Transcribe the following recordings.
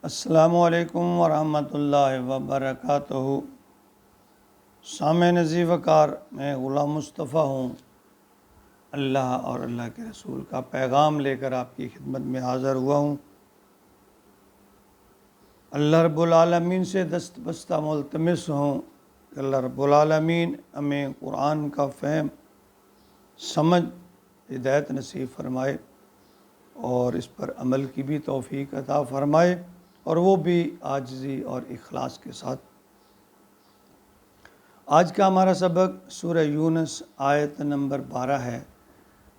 السلام علیکم ورحمۃ اللہ وبرکاتہ۔ سامع نزی وقار، میں غلام مصطفیٰ ہوں۔ اللہ اور اللہ کے رسول کا پیغام لے کر آپ کی خدمت میں حاضر ہوا ہوں۔ اللہ رب العالمین سے دست بستہ ملتمس ہوں کہ اللہ رب العالمین ہمیں قرآن کا فہم، سمجھ، ہدایت نصیب فرمائے اور اس پر عمل کی بھی توفیق عطا فرمائے، اور وہ بھی عاجزی اور اخلاص کے ساتھ۔ آج کا ہمارا سبق سورہ یونس آیت نمبر 12 ہے۔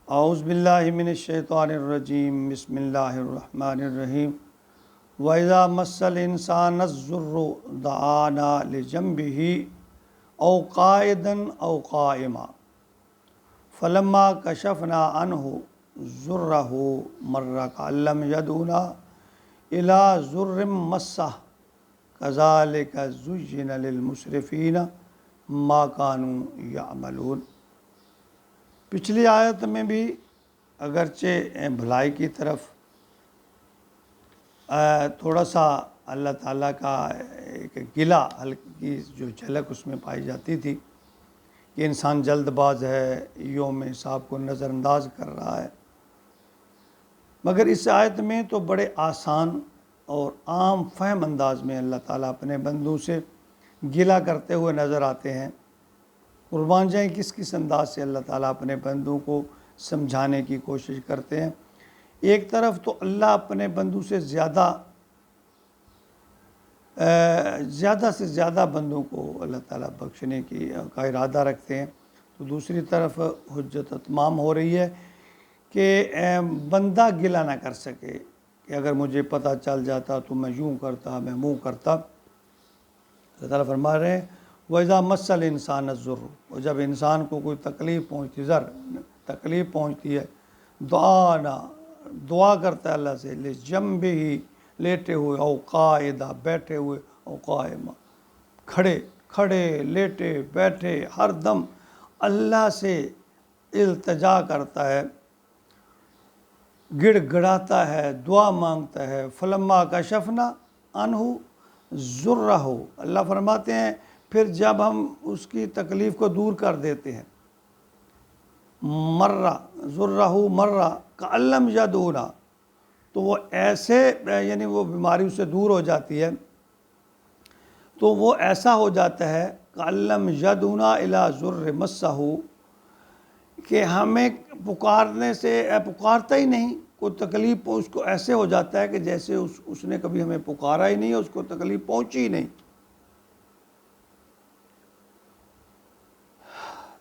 اعوذ باللہ من الشیطان الرجیم، بسم اللہ الرحمن الرحیم۔ وَإِذَا مَسَّ الْإِنسَانَ الضُّرُّ دَعَانَا لِجَنبِهِ أَوْ قَاعِدًا أَوْ قَائِمًا فَلَمَّا كَشَفْنَا عَنْهُ ضُرَّهُ مَرَّ كَأَن لَّمْ يَدْعُنَا إِلَىٰ ضُرٍّ مَّسَّهُ كَذَٰلِكَ زُيِّنَ لِلْمُسْرِفِينَ مَا كَانُوا يَعْمَلُونَ۔ پچھلی آیت میں بھی اگرچہ بھلائی کی طرف تھوڑا سا اللہ تعالیٰ کا ایک گلہ ہلکی جو جھلک اس میں پائی جاتی تھی کہ انسان جلد باز ہے، یوم حساب کو نظر انداز کر رہا ہے، مگر اس آیت میں تو بڑے آسان اور عام فہم انداز میں اللہ تعالیٰ اپنے بندوں سے گلہ کرتے ہوئے نظر آتے ہیں۔ قربان جائیں کس کس انداز سے اللہ تعالیٰ اپنے بندوں کو سمجھانے کی کوشش کرتے ہیں۔ ایک طرف تو اللہ اپنے بندوں سے زیادہ سے زیادہ بندوں کو اللہ تعالیٰ بخشنے کا ارادہ رکھتے ہیں، تو دوسری طرف حجت اتمام ہو رہی ہے کہ بندہ گلہ نہ کر سکے کہ اگر مجھے پتہ چل جاتا تو میں یوں کرتا، میں منہ کرتا۔ اللہ تعالیٰ فرما رہے ہیں وَإِذَا مَسَّ الْإِنسَانَ الضُّرُّ، اور جب انسان کو کوئی تکلیف پہنچتی ہے، دعا کرتا ہے اللہ سے، لِجَنبِهِ، لیٹے ہوئے، او قاعدہ، بیٹھے ہوئے، او قائمہ، کھڑے لیٹے بیٹھے، ہر دم اللہ سے التجا کرتا ہے، گڑ گڑاتا ہے، دعا مانگتا ہے۔ فلما کشفنا عنہ ضرہ، اللہ فرماتے ہیں پھر جب ہم اس کی تکلیف کو دور کر دیتے ہیں، ضرہ مرہ کأن لم یدعونا، تو وہ ایسے یعنی وہ بیماری اس سے دور ہو جاتی ہے، تو وہ ایسا ہو جاتا ہے کأن لم یدعونا الی ضر مسہ، کہ ہمیں پکارنے سے پکارتا ہی نہیں، کوئی تکلیف اس کو ایسے ہو جاتا ہے کہ جیسے اس نے کبھی ہمیں پکارا ہی نہیں، اس کو تکلیف پہنچی ہی نہیں۔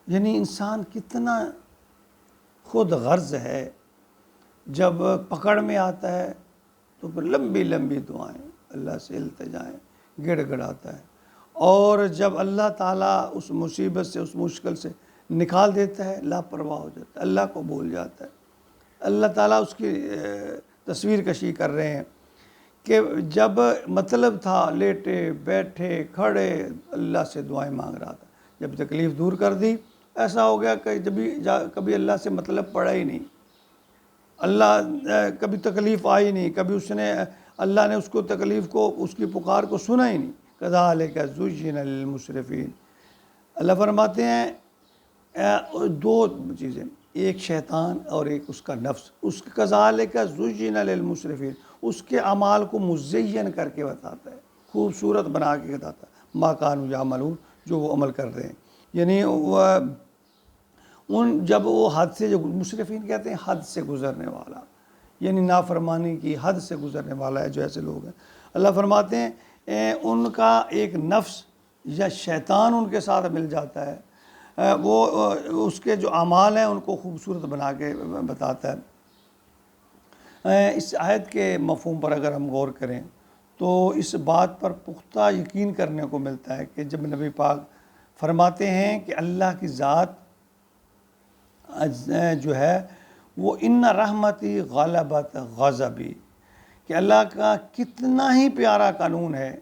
یعنی انسان کتنا خود غرض ہے، جب پکڑ میں آتا ہے تو پھر لمبی لمبی دعائیں، اللہ سے التجائیں، گڑ گڑاتا ہے، اور جب اللہ تعالیٰ اس مصیبت سے، اس مشکل سے نکال دیتا ہے، لاپرواہ ہو جاتا ہے، اللہ کو بھول جاتا ہے۔ اللہ تعالیٰ اس کی تصویر کشی کر رہے ہیں کہ جب مطلب تھا لیٹے بیٹھے کھڑے اللہ سے دعائیں مانگ رہا تھا، جب تکلیف دور کر دی ایسا ہو گیا کہ کبھی اللہ سے مطلب پڑا ہی نہیں، اللہ کبھی تکلیف آئی نہیں، کبھی اللہ نے اس کو تکلیف کو، اس کی پکار کو سنا ہی نہیں۔ کذالک زین للمسرفین، اللہ فرماتے ہیں دو چیزیں، ایک شیطان اور ایک اس کا نفس، اس کے کذالک زین للمسرفین، اس کے اعمال کو مزین کر کے بتاتا ہے، خوبصورت بنا کے بتاتا ہے، ما کانوا یعملون، جو وہ عمل کر رہے ہیں۔ یعنی جب وہ حد سے، جو مسرفین کہتے ہیں حد سے گزرنے والا، یعنی نافرمانی کی حد سے گزرنے والا ہے جو ایسے لوگ ہیں، اللہ فرماتے ہیں ان کا ایک نفس یا شیطان ان کے ساتھ مل جاتا ہے، وہ اس کے جو اعمال ہیں ان کو خوبصورت بنا کے بتاتا ہے۔ اس آیت کے مفہوم پر اگر ہم غور کریں تو اس بات پر پختہ یقین کرنے کو ملتا ہے کہ جب نبی پاک فرماتے ہیں کہ اللہ کی ذات جو ہے وہ ان رحمتی غلبت غضبی، کہ اللہ کا کتنا ہی پیارا قانون ہے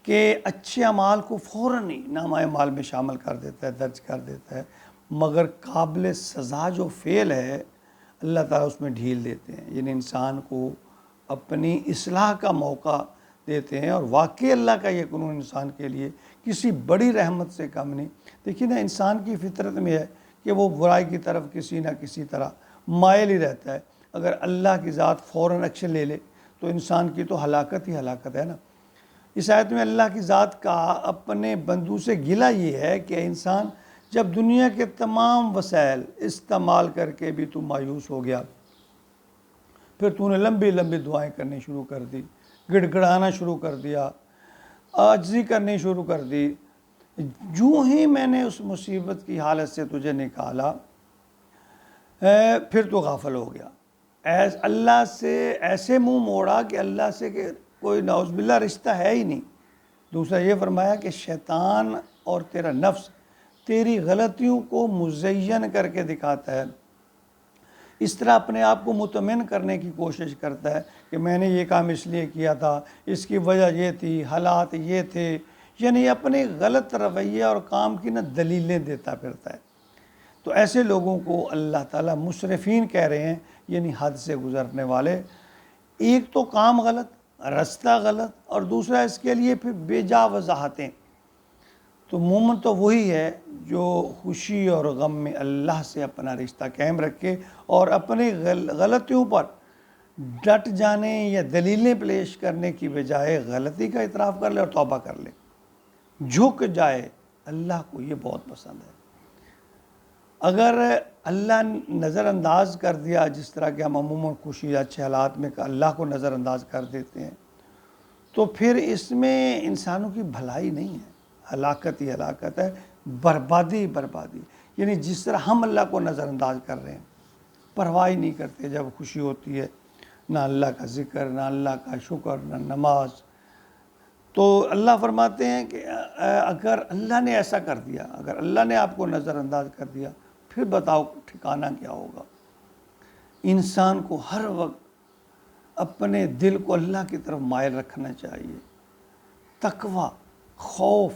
کہ اچھے اعمال کو فوراً ہی نامہ اعمال میں شامل کر دیتا ہے، درج کر دیتا ہے، مگر قابل سزا جو فعل ہے اللہ تعالیٰ اس میں ڈھیل دیتے ہیں۔ یعنی انسان کو اپنی اصلاح کا موقع دیتے ہیں، اور واقعی اللہ کا یہ قانون انسان کے لیے کسی بڑی رحمت سے کم نہیں۔ دیکھیے نا، انسان کی فطرت میں ہے کہ وہ برائی کی طرف کسی نہ کسی طرح مائل ہی رہتا ہے۔ اگر اللہ کی ذات فوراً ایکشن لے لے تو انسان کی تو ہلاکت ہی ہلاکت ہے نا۔ اس آیت میں اللہ کی ذات کا اپنے بندوں سے گلہ یہ ہے کہ انسان، جب دنیا کے تمام وسائل استعمال کر کے بھی تو مایوس ہو گیا، پھر تو نے لمبی لمبی دعائیں کرنی شروع کر دی، گڑ گڑانا شروع کر دیا، عاجزی کرنی شروع کر دی، جو ہی میں نے اس مصیبت کی حالت سے تجھے نکالا پھر تو غافل ہو گیا، اللہ سے ایسے منہ موڑا کہ اللہ سے کہ کوئی نعوذ باللہ رشتہ ہے ہی نہیں۔ دوسرا یہ فرمایا کہ شیطان اور تیرا نفس تیری غلطیوں کو مزین کر کے دکھاتا ہے، اس طرح اپنے آپ کو مطمئن کرنے کی کوشش کرتا ہے کہ میں نے یہ کام اس لیے کیا تھا، اس کی وجہ یہ تھی، حالات یہ تھے، یعنی اپنے غلط رویے اور کام کی دلیلیں دیتا پھرتا ہے۔ تو ایسے لوگوں کو اللہ تعالیٰ مسرفین کہہ رہے ہیں، یعنی حد سے گزرنے والے۔ ایک تو کام غلط، رستہ غلط، اور دوسرا اس کے لیے پھر بے جا وضاحتیں۔ تو مومن تو وہی ہے جو خوشی اور غم میں اللہ سے اپنا رشتہ قائم رکھے اور اپنی غلطیوں پر ڈٹ جانے یا دلیلیں پیش کرنے کی بجائے غلطی کا اعتراف کر لے اور توبہ کر لے، جھک جائے۔ اللہ کو یہ بہت پسند ہے۔ اگر اللہ نظر انداز کر دیا، جس طرح کہ ہم عموماً خوشی اچھے حالات میں اللہ کو نظر انداز کر دیتے ہیں، تو پھر اس میں انسانوں کی بھلائی نہیں ہے، ہلاکت ہی ہلاکت ہے، بربادی ہی بربادی۔ یعنی جس طرح ہم اللہ کو نظر انداز کر رہے ہیں، پرواہ نہیں کرتے جب خوشی ہوتی ہے، نہ اللہ کا ذکر، نہ اللہ کا شکر، نہ نماز۔ تو اللہ فرماتے ہیں کہ اگر اللہ نے ایسا کر دیا، اگر اللہ نے آپ کو نظر انداز کر دیا، پھر بتاؤ ٹھکانہ کیا ہوگا۔ انسان کو ہر وقت اپنے دل کو اللہ کی طرف مائل رکھنا چاہیے، تقوی، خوف،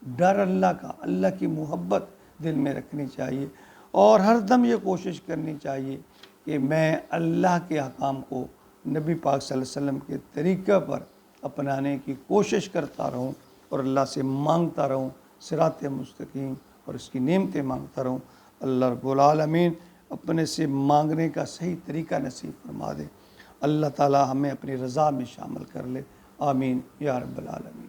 ڈر اللہ کا، اللہ کی محبت دل میں رکھنی چاہیے، اور ہر دم یہ کوشش کرنی چاہیے کہ میں اللہ کے احکام کو نبی پاک صلی اللہ علیہ وسلم کے طریقہ پر اپنانے کی کوشش کرتا رہوں، اور اللہ سے مانگتا رہوں صراط مستقیم، اور اس کی نعمتیں مانگتا رہوں۔ اللہ رب العالمین اپنے سے مانگنے کا صحیح طریقہ نصیب فرما دے۔ اللہ تعالی ہمیں اپنی رضا میں شامل کر لے، آمین یا رب العالمین۔